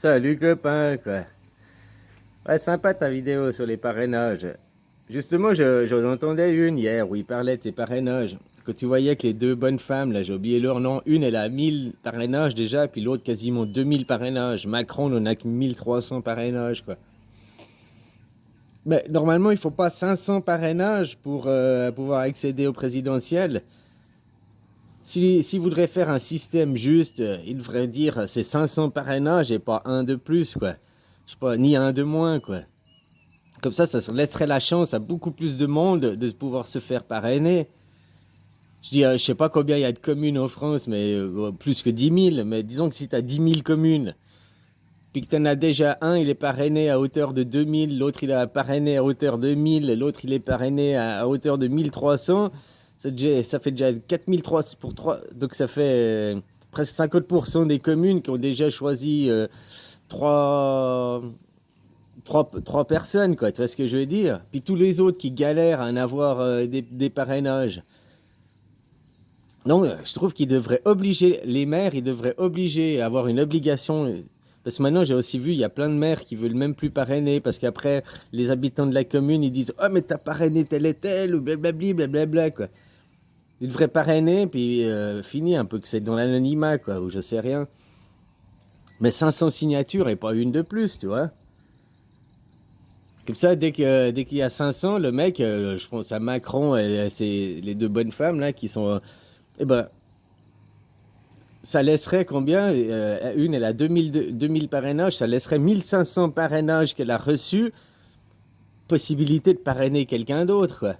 Salut copain, quoi. Ouais, sympa ta vidéo sur les parrainages. Justement, j'en entendais une hier où il parlait de ses parrainages. Que tu voyais que les deux bonnes femmes, là, j'ai oublié leur nom, une elle a 1000 parrainages déjà, puis l'autre quasiment 2000 parrainages. Macron n'en a que 1300 parrainages, quoi. Mais normalement, il faut pas 500 parrainages pour pouvoir accéder au présidentiel. S'il voudrait faire un système juste, il devrait dire c'est 500 parrainages et pas un de plus, quoi. Je sais pas, ni un de moins, quoi. Comme ça laisserait la chance à beaucoup plus de monde de pouvoir se faire parrainer. Je sais pas combien il y a de communes en France, mais plus que 10 000. Mais disons que si tu as 10 000 communes, puis que tu en as déjà un, il est parrainé à hauteur de 2000, l'autre il est parrainé à hauteur de 1000, l'autre il est parrainé à hauteur de 1300, ça fait déjà 4300 pour 3. Donc ça fait presque 50% des communes qui ont déjà choisi 3 trois personnes, quoi. Tu vois ce que je veux dire? Puis tous les autres qui galèrent à en avoir des parrainages. Donc, je trouve qu'ils devraient obliger, les maires, ils devraient obliger à avoir une obligation. Parce que maintenant, j'ai aussi vu, il y a plein de maires qui veulent même plus parrainer. Parce qu'après, les habitants de la commune, ils disent: oh, mais t'as parrainé tel et tel, ou blablabli, blablabla, quoi. Ils devraient parrainer, puis finir un peu que c'est dans l'anonymat, quoi, ou je sais rien. Mais 500 signatures et pas une de plus, tu vois. Comme ça, dès qu'il y a 500, le mec, je pense à Macron et c'est les deux bonnes femmes là qui sont. Eh ben, ça laisserait combien? Une, elle a 2000 parrainages, ça laisserait 1500 parrainages qu'elle a reçus. Possibilité de parrainer quelqu'un d'autre, quoi.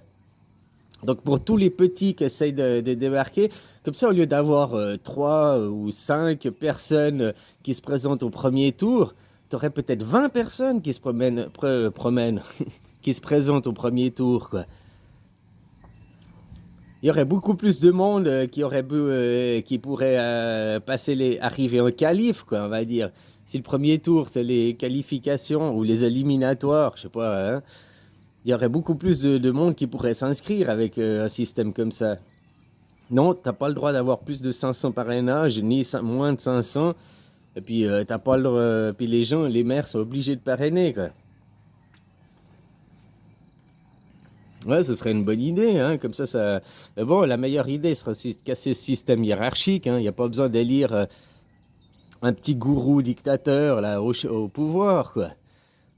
Donc pour tous les petits qui essayent de débarquer, comme ça, au lieu d'avoir 3 ou 5 personnes qui se présentent au premier tour, t'aurais peut-être 20 personnes qui se promènent qui se présentent au premier tour, quoi. Il y aurait beaucoup plus de monde qui pourrait arriver en qualif, quoi, on va dire. Si le premier tour, c'est les qualifications ou les éliminatoires, je sais pas, hein, il y aurait beaucoup plus de monde qui pourrait s'inscrire avec un système comme ça. Non, t'as pas le droit d'avoir plus de 500 parrainages, ni moins de 500. Et puis, t'as pas le droit, puis les maires sont obligés de parrainer, quoi. Ouais, ce serait une bonne idée, hein, comme ça. Mais bon, la meilleure idée serait de casser ce système hiérarchique, hein. Il n'y a pas besoin d'élire un petit gourou dictateur, là, au pouvoir, quoi.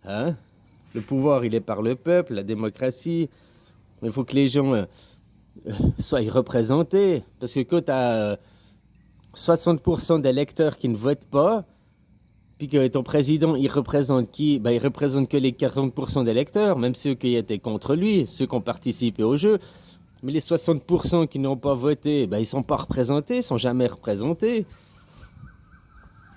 Hein? Le pouvoir, il est par le peuple, la démocratie. Il faut que les gens soient représentés. Parce que quand tu as 60% d'électeurs qui ne votent pas, puis que ton président, il représente qui? Ben, il représente que les 40% d'électeurs, même ceux qui étaient contre lui, ceux qui ont participé au jeu. Mais les 60% qui n'ont pas voté, ben, ils ne sont pas représentés, ils ne sont jamais représentés.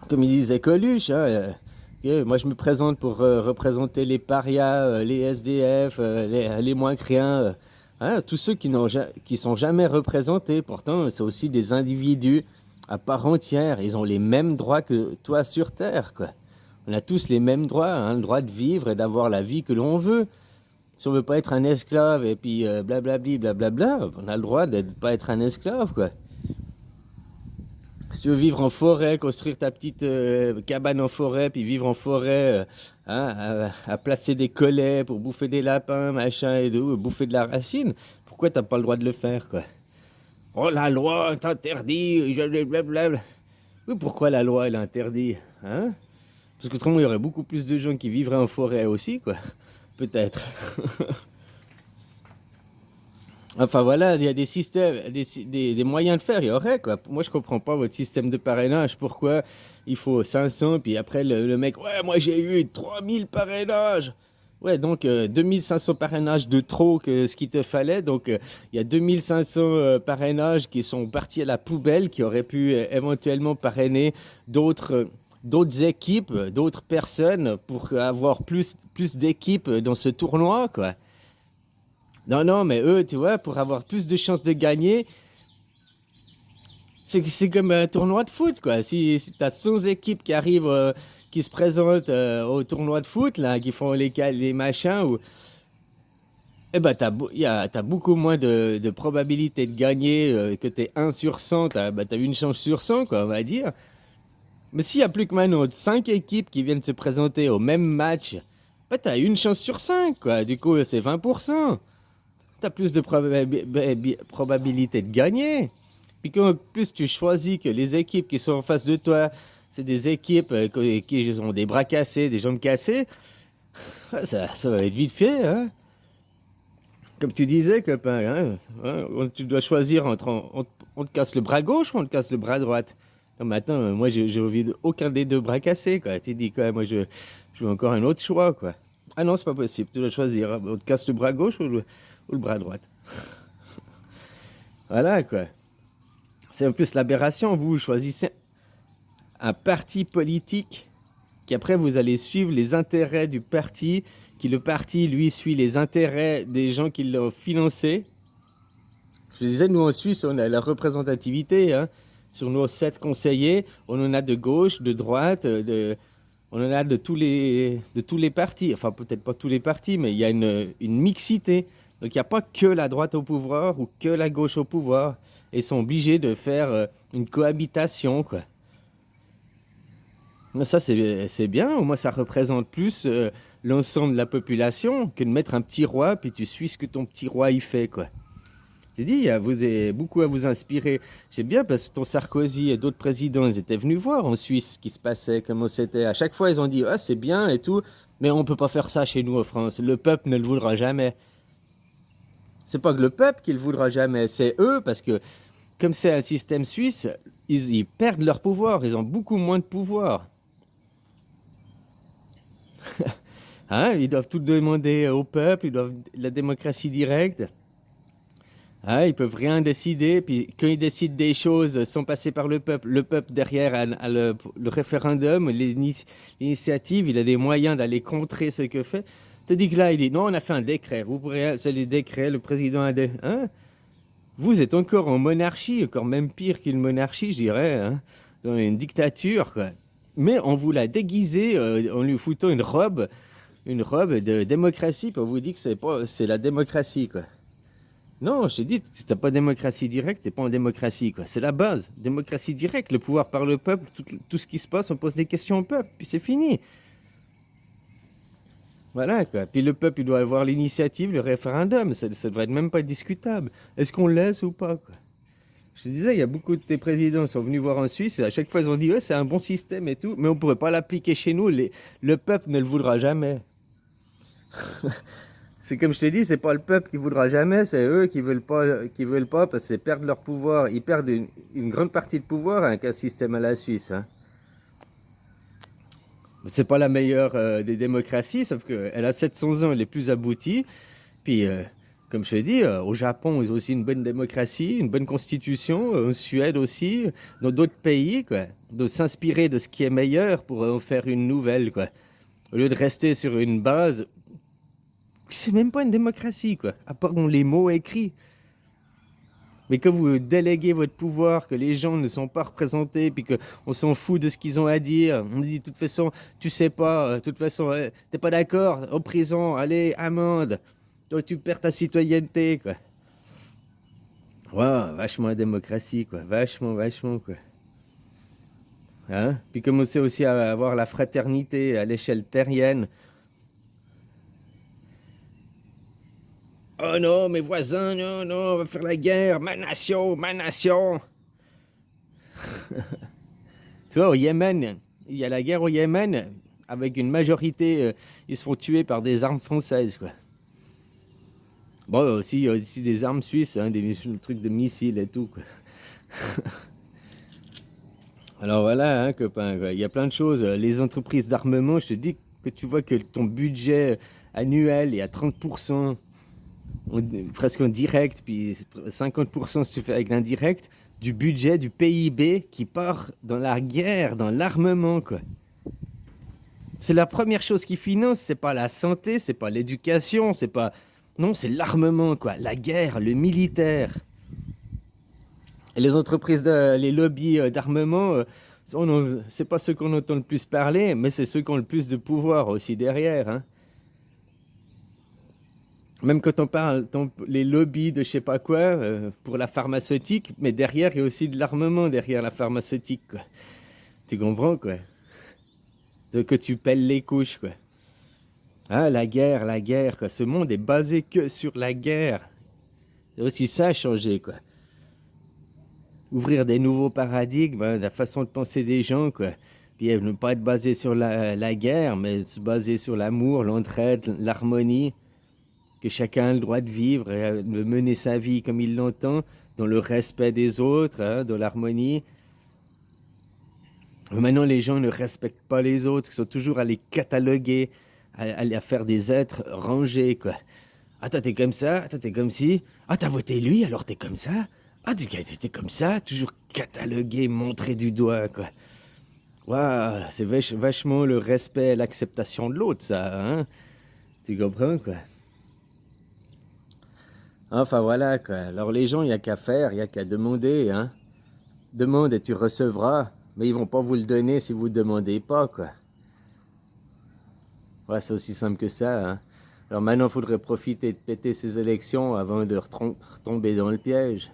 Comme il disait Coluche, hein, moi je me présente pour représenter les parias, les SDF, les moins que rien. Hein, tous ceux qui sont jamais représentés, pourtant c'est aussi des individus à part entière. Ils ont les mêmes droits que toi sur Terre, quoi. On a tous les mêmes droits, hein, le droit de vivre et d'avoir la vie que l'on veut. Si on veut pas être un esclave et puis blablabli, blablabla, on a le droit de ne pas être un esclave, quoi. Si tu veux vivre en forêt, construire ta petite cabane en forêt, puis vivre en forêt, hein, à placer des collets pour bouffer des lapins, machin et tout, bouffer de la racine, pourquoi t'as pas le droit de le faire, quoi? Oh, la loi t'interdit, blablabla. Oui, pourquoi la loi, elle interdit, hein? Parce qu'autrement, il y aurait beaucoup plus de gens qui vivraient en forêt aussi, quoi. Peut-être. Enfin voilà, il y a des systèmes, des moyens de faire, il y aurait, quoi. Moi je comprends pas votre système de parrainage, pourquoi il faut 500, puis après le mec, ouais, moi j'ai eu 3000 parrainages. Ouais, donc 2500 parrainages de trop que ce qu'il te fallait, donc il y a 2500 parrainages qui sont partis à la poubelle, qui auraient pu éventuellement parrainer d'autres équipes, d'autres personnes pour avoir plus d'équipes dans ce tournoi, quoi. Non, non, mais eux, tu vois, pour avoir plus de chances de gagner, c'est comme un tournoi de foot, quoi. Si tu as 100 équipes qui arrivent, qui se présentent au tournoi de foot, là, qui font les machins, eh ben, t'as beaucoup moins de probabilité de gagner que t'es 1 sur 100, t'as une chance sur 100, quoi, on va dire. Mais s'il y a plus que maintenant 5 équipes qui viennent se présenter au même match, bah t'as une chance sur 5, quoi. Du coup, c'est 20%. T'as plus de probabilité de gagner. Puis qu'en plus, tu choisis que les équipes qui sont en face de toi, c'est des équipes qui ont des bras cassés, des jambes cassées, ça va être vite fait, hein. Comme tu disais, copain, hein, tu dois choisir entre on te casse le bras gauche ou on te casse le bras droite. Non, mais attends, moi j'ai envie de aucun des deux bras cassés, quoi. Tu dis quoi, moi je veux encore un autre choix, quoi. Ah non, c'est pas possible, tu dois choisir. On te casse le bras gauche ou le bras droite. Voilà, quoi. C'est en plus l'aberration, vous choisissez un parti politique qui après vous allez suivre les intérêts du parti, qui le parti lui suit les intérêts des gens qui l'ont financé. Je disais, nous en Suisse, on a la représentativité, hein. Sur nos 7 conseillers, on en a de gauche, de droite, on en a de tous les partis. Enfin, peut-être pas tous les partis, mais il y a une mixité. Donc, il n'y a pas que la droite au pouvoir ou que la gauche au pouvoir. Et ils sont obligés de faire une cohabitation, quoi. Ça, c'est bien. Au moins, ça représente plus l'ensemble de la population que de mettre un petit roi, puis tu suis ce que ton petit roi y fait, quoi. C'est dit, vous avez beaucoup à vous inspirer. J'aime bien parce que ton Sarkozy et d'autres présidents, ils étaient venus voir en Suisse ce qui se passait, comment c'était. À chaque fois, ils ont dit, ah, c'est bien et tout, mais on ne peut pas faire ça chez nous en France. Le peuple ne le voudra jamais. C'est pas que le peuple qui le voudra jamais, c'est eux, parce que comme c'est un système suisse, ils perdent leur pouvoir, ils ont beaucoup moins de pouvoir. Hein, ils doivent tout demander au peuple, ils doivent la démocratie directe. Ah, ils peuvent rien décider, puis quand ils décident des choses sans passer par le peuple derrière a le référendum, l'initiative, il a des moyens d'aller contrer ce que fait. Tandis que là, il dit non, on a fait un décret, vous pourrez, c'est les décrets, le président a des. Hein? Vous êtes encore en monarchie, encore même pire qu'une monarchie, je dirais, hein? Dans une dictature, quoi. Mais on vous l'a déguisé en lui foutant une robe de démocratie, puis on vous dit que c'est la démocratie, quoi. Non, je te dis, si t'as pas de démocratie directe, t'es pas en démocratie, quoi. C'est la base. Démocratie directe, le pouvoir par le peuple, tout ce qui se passe, on pose des questions au peuple, puis c'est fini. Voilà, quoi. Puis le peuple, il doit avoir l'initiative, le référendum, ça devrait même pas être discutable. Est-ce qu'on le laisse ou pas, quoi? Je te disais, il y a beaucoup de tes présidents qui sont venus voir en Suisse, et à chaque fois ils ont dit, ouais, c'est un bon système et tout, mais on pourrait pas l'appliquer chez nous, le peuple ne le voudra jamais. C'est comme je t'ai dit, c'est pas le peuple qui voudra jamais, c'est eux qui veulent pas parce que c'est perdre leur pouvoir. Ils perdent une grande partie de pouvoir avec un système à la Suisse, hein. C'est pas la meilleure des démocraties, sauf qu'elle a 700 ans, elle est plus aboutie. Puis, comme je t'ai dit, au Japon, ils ont aussi une bonne démocratie, une bonne constitution, en Suède aussi, dans d'autres pays, quoi. De s'inspirer de ce qui est meilleur pour en faire une nouvelle, quoi. Au lieu de rester sur une base. C'est même pas une démocratie, quoi, à part dans les mots écrits. Mais quand vous déléguez votre pouvoir, que les gens ne sont pas représentés, puis qu'on s'en fout de ce qu'ils ont à dire, on dit de toute façon, tu sais pas, de toute façon, t'es pas d'accord, en prison, allez, amende, toi tu perds ta citoyenneté, quoi. Waouh, vachement la démocratie, quoi, vachement, quoi. Hein? Puis commencer aussi à avoir la fraternité à l'échelle terrienne. Oh non, mes voisins, non, on va faire la guerre, ma nation, ma nation. Tu vois, au Yémen, il y a la guerre au Yémen, avec une majorité, ils se font tuer par des armes françaises, quoi. Bon, aussi, il y a aussi des armes suisses, hein, des trucs de missiles et tout, quoi. Alors voilà, hein, copain, quoi. Il y a plein de choses. Les entreprises d'armement, je te dis que tu vois que ton budget annuel est à 30%. Presque en direct, puis 50% si tu fais avec l'indirect, du budget, du PIB qui part dans la guerre, dans l'armement, quoi. C'est la première chose qui finance, c'est pas la santé, c'est pas l'éducation, c'est pas... Non, c'est l'armement, quoi. La guerre, le militaire. Et les entreprises, les lobbies d'armement, c'est pas ceux qu'on entend le plus parler, mais c'est ceux qui ont le plus de pouvoir aussi derrière, hein. Même quand on parle, les lobbies de je sais pas quoi, pour la pharmaceutique, mais derrière, il y a aussi de l'armement derrière la pharmaceutique, quoi. Tu comprends, quoi? De que tu pèles les couches, quoi. Ah, la guerre, quoi. Ce monde est basé que sur la guerre. C'est aussi ça a changé, quoi. Ouvrir des nouveaux paradigmes, hein, la façon de penser des gens, quoi. Puis ne pas être basé sur la guerre, mais se baser sur l'amour, l'entraide, l'harmonie, que chacun a le droit de vivre et de mener sa vie comme il l'entend, dans le respect des autres, hein, dans l'harmonie. Maintenant, les gens ne respectent pas les autres, ils sont toujours à les cataloguer, à faire des êtres rangés, quoi. Ah, toi, t'es comme ça, toi, t'es comme ci. Ah, t'as voté lui, alors t'es comme ça. Ah, t'es comme ça, toujours catalogué, montré du doigt, quoi. Waouh, c'est vachement le respect et l'acceptation de l'autre, ça, hein. Tu comprends, quoi. Enfin, voilà, quoi. Alors, les gens, il n'y a qu'à faire, il n'y a qu'à demander, hein. Demande et tu recevras, mais ils vont pas vous le donner si vous ne demandez pas, quoi. Ouais, c'est aussi simple que ça, hein. Alors maintenant, il faudrait profiter de péter ces élections avant de retomber dans le piège.